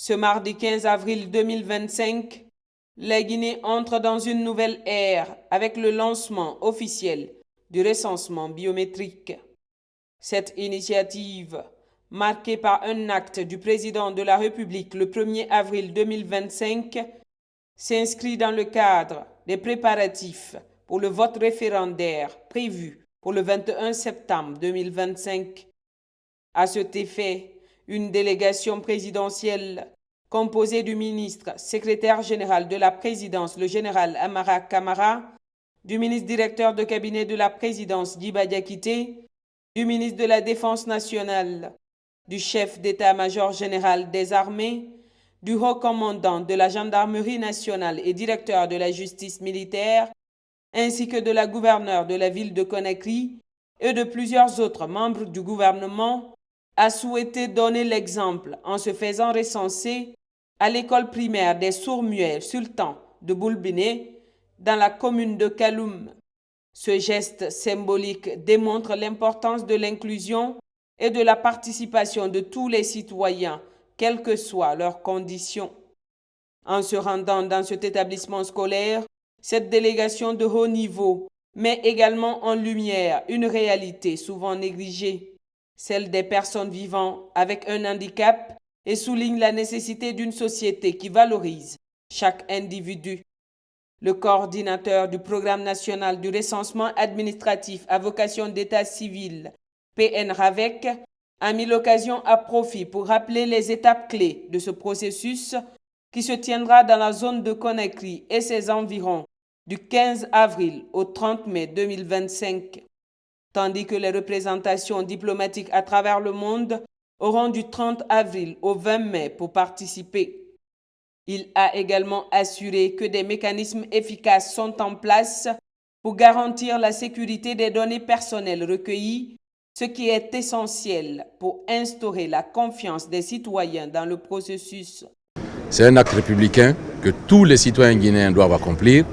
Ce mardi 15 avril 2025, la Guinée entre dans une nouvelle ère avec le lancement officiel du recensement biométrique. Cette initiative, marquée par un acte du président de la République le 1er avril 2025, s'inscrit dans le cadre des préparatifs pour le vote référendaire prévu pour le 21 septembre 2025. À cet effet, une délégation présidentielle composée du ministre secrétaire général de la présidence, le général Amara Kamara, du ministre directeur de cabinet de la présidence, Diba Diakité, du ministre de la Défense nationale, du chef d'état-major général des armées, du haut commandant de la gendarmerie nationale et directeur de la justice militaire, ainsi que de la gouverneure de la ville de Conakry et de plusieurs autres membres du gouvernement, a souhaité donner l'exemple en se faisant recenser à l'école primaire des sourds-muets sultans de Boulbiné, dans la commune de Kaloum. Ce geste symbolique démontre l'importance de l'inclusion et de la participation de tous les citoyens, quelles que soient leurs conditions. En se rendant dans cet établissement scolaire, cette délégation de haut niveau met également en lumière une réalité souvent négligée, celle des personnes vivant avec un handicap, et souligne la nécessité d'une société qui valorise chaque individu. Le coordinateur du Programme national du recensement administratif à vocation d'état civil, PNRAVEC, a mis l'occasion à profit pour rappeler les étapes clés de ce processus qui se tiendra dans la zone de Conakry et ses environs du 15 avril au 30 mai 2025, tandis que les représentations diplomatiques à travers le monde auront du 30 avril au 20 mai pour participer. Il a également assuré que des mécanismes efficaces sont en place pour garantir la sécurité des données personnelles recueillies, ce qui est essentiel pour instaurer la confiance des citoyens dans le processus. C'est un acte républicain que tous les citoyens guinéens doivent accomplir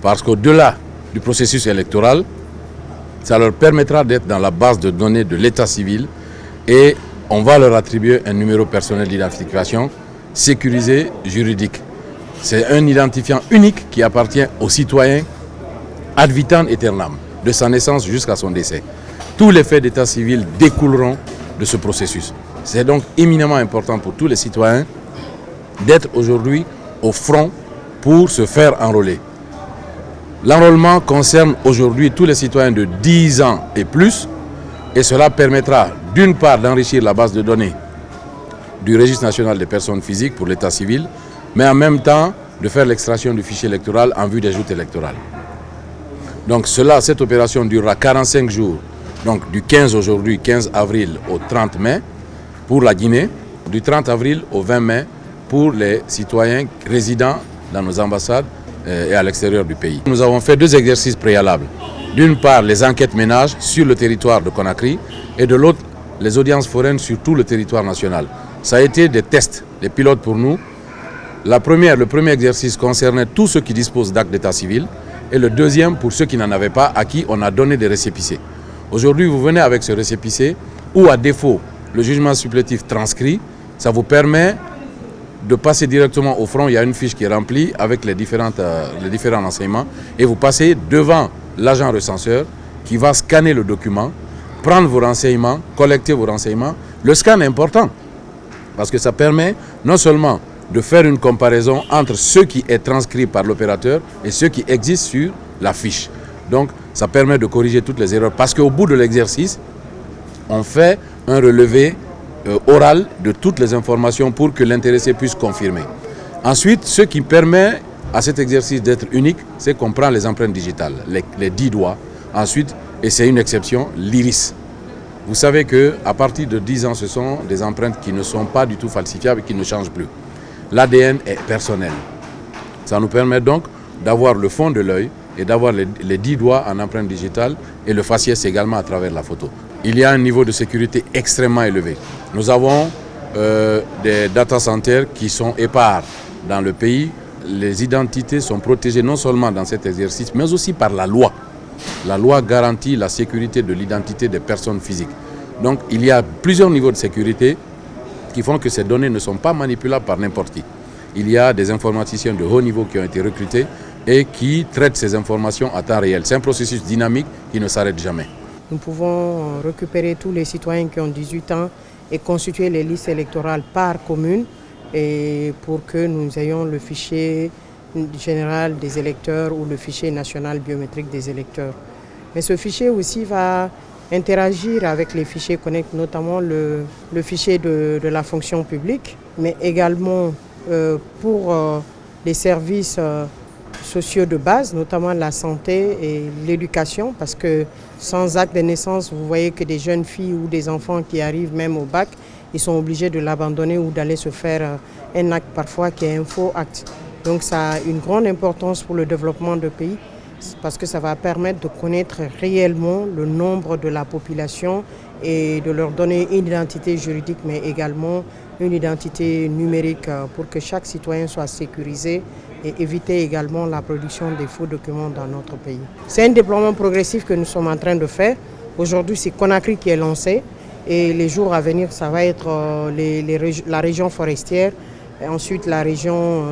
parce qu'au-delà du processus électoral, ça leur permettra d'être dans la base de données de l'état civil et on va leur attribuer un numéro personnel d'identification sécurisé juridique. C'est un identifiant unique qui appartient aux citoyens ad vitam aeternam, de sa naissance jusqu'à son décès. Tous les faits d'état civil découleront de ce processus. C'est donc éminemment important pour tous les citoyens d'être aujourd'hui au front pour se faire enrôler. L'enrôlement concerne aujourd'hui tous les citoyens de 10 ans et plus et cela permettra d'une part d'enrichir la base de données du registre national des personnes physiques pour l'état civil, mais en même temps de faire l'extraction du fichier électoral en vue des joutes électorales. Donc cette opération durera 45 jours, donc du 15 aujourd'hui, 15 avril au 30 mai pour la Guinée, du 30 avril au 20 mai pour les citoyens résidant dans nos ambassades et à l'extérieur du pays. Nous avons fait 2 exercices préalables. D'une part, les enquêtes ménages sur le territoire de Conakry et de l'autre, les audiences foraines sur tout le territoire national. Ça a été des tests, des pilotes pour nous. Le premier exercice concernait tous ceux qui disposent d'actes d'état civil et le deuxième pour ceux qui n'en avaient pas, à qui on a donné des récépissés. Aujourd'hui, vous venez avec ce récépissé ou à défaut, le jugement supplétif transcrit, ça vous permet de passer directement au front. Il y a une fiche qui est remplie avec les différents renseignements et vous passez devant l'agent recenseur qui va scanner le document, prendre vos renseignements, collecter vos renseignements. Le scan est important parce que ça permet non seulement de faire une comparaison entre ce qui est transcrit par l'opérateur et ce qui existe sur la fiche. Donc ça permet de corriger toutes les erreurs parce qu'au bout de l'exercice, on fait un relevé oral de toutes les informations pour que l'intéressé puisse confirmer. Ensuite, ce qui permet à cet exercice d'être unique, c'est qu'on prend les empreintes digitales, les 10 doigts. Ensuite, et c'est une exception, l'iris. Vous savez qu'à partir de 10 ans, ce sont des empreintes qui ne sont pas du tout falsifiables et qui ne changent plus. L'ADN est personnel. Ça nous permet donc d'avoir le fond de l'œil et d'avoir les 10 doigts en empreinte digitale et le faciès également à travers la photo. Il y a un niveau de sécurité extrêmement élevé. Nous avons des data centers qui sont épars dans le pays. Les identités sont protégées non seulement dans cet exercice, mais aussi par la loi. La loi garantit la sécurité de l'identité des personnes physiques. Donc il y a plusieurs niveaux de sécurité qui font que ces données ne sont pas manipulables par n'importe qui. Il y a des informaticiens de haut niveau qui ont été recrutés et qui traitent ces informations à temps réel. C'est un processus dynamique qui ne s'arrête jamais. Nous pouvons récupérer tous les citoyens qui ont 18 ans et constituer les listes électorales par commune et pour que nous ayons le fichier général des électeurs ou le fichier national biométrique des électeurs. Mais ce fichier aussi va interagir avec les fichiers connectés, notamment le fichier de la fonction publique, mais également pour les services sociaux de base, notamment la santé et l'éducation, parce que sans acte de naissance, vous voyez que des jeunes filles ou des enfants qui arrivent même au bac, ils sont obligés de l'abandonner ou d'aller se faire un acte parfois qui est un faux acte. Donc ça a une grande importance pour le développement du pays, parce que ça va permettre de connaître réellement le nombre de la population et de leur donner une identité juridique, mais également une identité numérique pour que chaque citoyen soit sécurisé et éviter également la production des faux documents dans notre pays. C'est un déploiement progressif que nous sommes en train de faire. Aujourd'hui, c'est Conakry qui est lancé et les jours à venir, ça va être la région forestière, et ensuite la région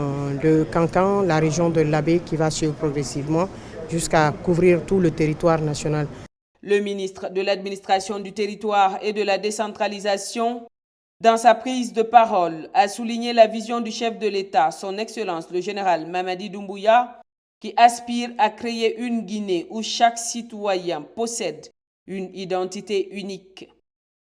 de Kankan, la région de l'Abbé qui va suivre progressivement jusqu'à couvrir tout le territoire national. Le ministre de l'Administration du territoire et de la décentralisation, dans sa prise de parole, a souligné la vision du chef de l'État, son Excellence le général Mamadi Doumbouya, qui aspire à créer une Guinée où chaque citoyen possède une identité unique.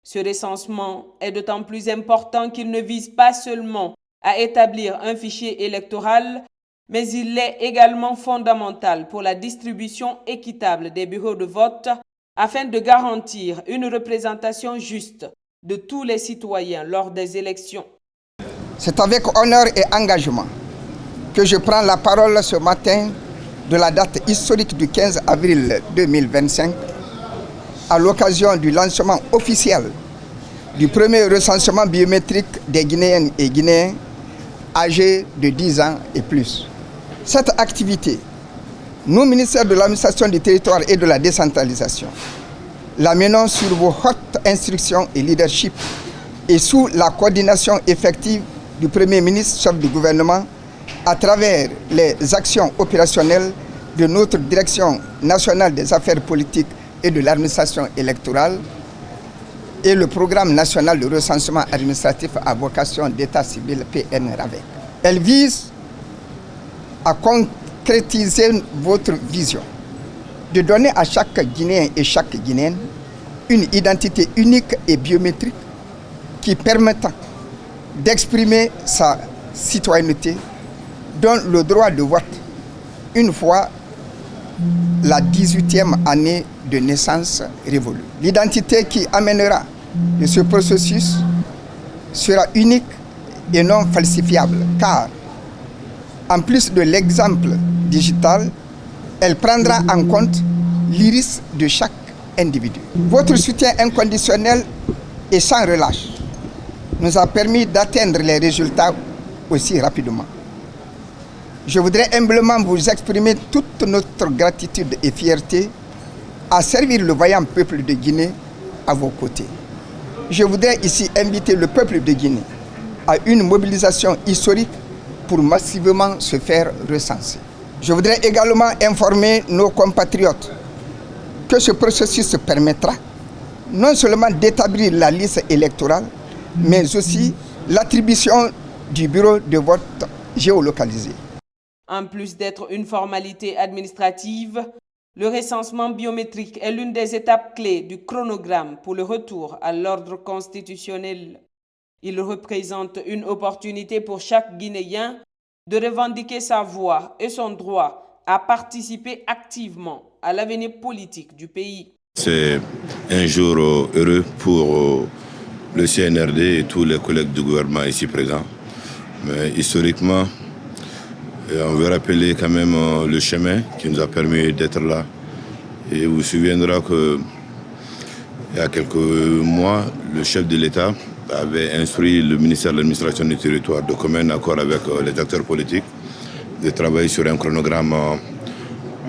Ce recensement est d'autant plus important qu'il ne vise pas seulement à établir un fichier électoral, mais il est également fondamental pour la distribution équitable des bureaux de vote afin de garantir une représentation juste de tous les citoyens lors des élections. C'est avec honneur et engagement que je prends la parole ce matin de la date historique du 15 avril 2025 à l'occasion du lancement officiel du premier recensement biométrique des Guinéennes et Guinéens âgés de 10 ans et plus. Cette activité, nous, ministère de l'Administration du territoire et de la décentralisation, la menons sur vos hautes instructions et leadership et sous la coordination effective du Premier ministre, chef du gouvernement, à travers les actions opérationnelles de notre Direction nationale des affaires politiques et de l'administration électorale et le Programme national de recensement administratif à vocation d'état civil PNRAVEC. Elle vise à concrétiser votre vision, de donner à chaque Guinéen et chaque Guinéenne une identité unique et biométrique qui permettra d'exprimer sa citoyenneté, dont le droit de vote une fois la 18e année de naissance révolue. L'identité qui amènera de ce processus sera unique et non falsifiable, car en plus de l'exemple digital, elle prendra en compte l'iris de chaque individu. Votre soutien inconditionnel et sans relâche nous a permis d'atteindre les résultats aussi rapidement. Je voudrais humblement vous exprimer toute notre gratitude et fierté à servir le vaillant peuple de Guinée à vos côtés. Je voudrais ici inviter le peuple de Guinée à une mobilisation historique pour massivement se faire recenser. Je voudrais également informer nos compatriotes que ce processus permettra non seulement d'établir la liste électorale, mais aussi l'attribution du bureau de vote géolocalisé. En plus d'être une formalité administrative, le recensement biométrique est l'une des étapes clés du chronogramme pour le retour à l'ordre constitutionnel. Il représente une opportunité pour chaque Guinéen de revendiquer sa voix et son droit à participer activement à l'avenir politique du pays. C'est un jour heureux pour le CNRD et tous les collègues du gouvernement ici présents. Mais historiquement, on veut rappeler quand même le chemin qui nous a permis d'être là. Et vous vous souviendrez qu'il y a quelques mois, le chef de l'État avait instruit le ministère de l'Administration du territoire de commun accord avec les acteurs politiques de travailler sur un chronogramme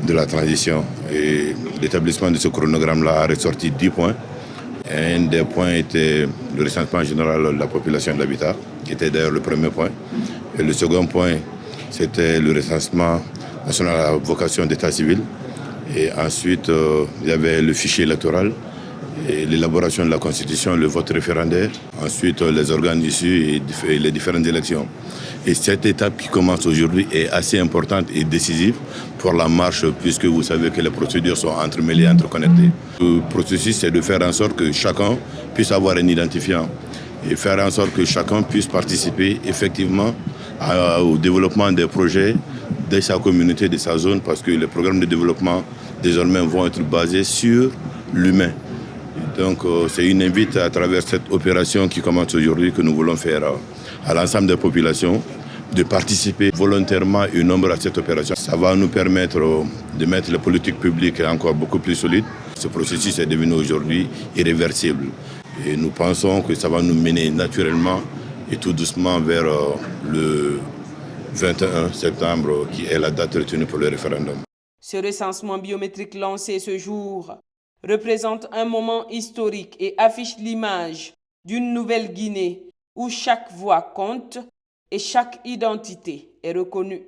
de la transition. Et l'établissement de ce chronogramme-là a ressorti 10 points. Un des points était le recensement général de la population de l'habitat, qui était d'ailleurs le premier point. Et le second point, c'était le recensement national à vocation d'état civil. Et ensuite, il y avait le fichier électoral, et l'élaboration de la Constitution, le vote référendaire, ensuite les organes issus et les différentes élections. Et cette étape qui commence aujourd'hui est assez importante et décisive pour la marche, puisque vous savez que les procédures sont entremêlées, interconnectées. Le processus, c'est de faire en sorte que chacun puisse avoir un identifiant et faire en sorte que chacun puisse participer effectivement au développement des projets de sa communauté, de sa zone, parce que les programmes de développement désormais vont être basés sur l'humain. Donc c'est une invite à travers cette opération qui commence aujourd'hui que nous voulons faire à l'ensemble des populations de participer volontairement et nombre à cette opération. Ça va nous permettre de mettre les politiques publiques encore beaucoup plus solides. Ce processus est devenu aujourd'hui irréversible et nous pensons que ça va nous mener naturellement et tout doucement vers le 21 septembre qui est la date retenue pour le référendum. Ce recensement biométrique lancé ce jour représente un moment historique et affiche l'image d'une nouvelle Guinée où chaque voix compte et chaque identité est reconnue.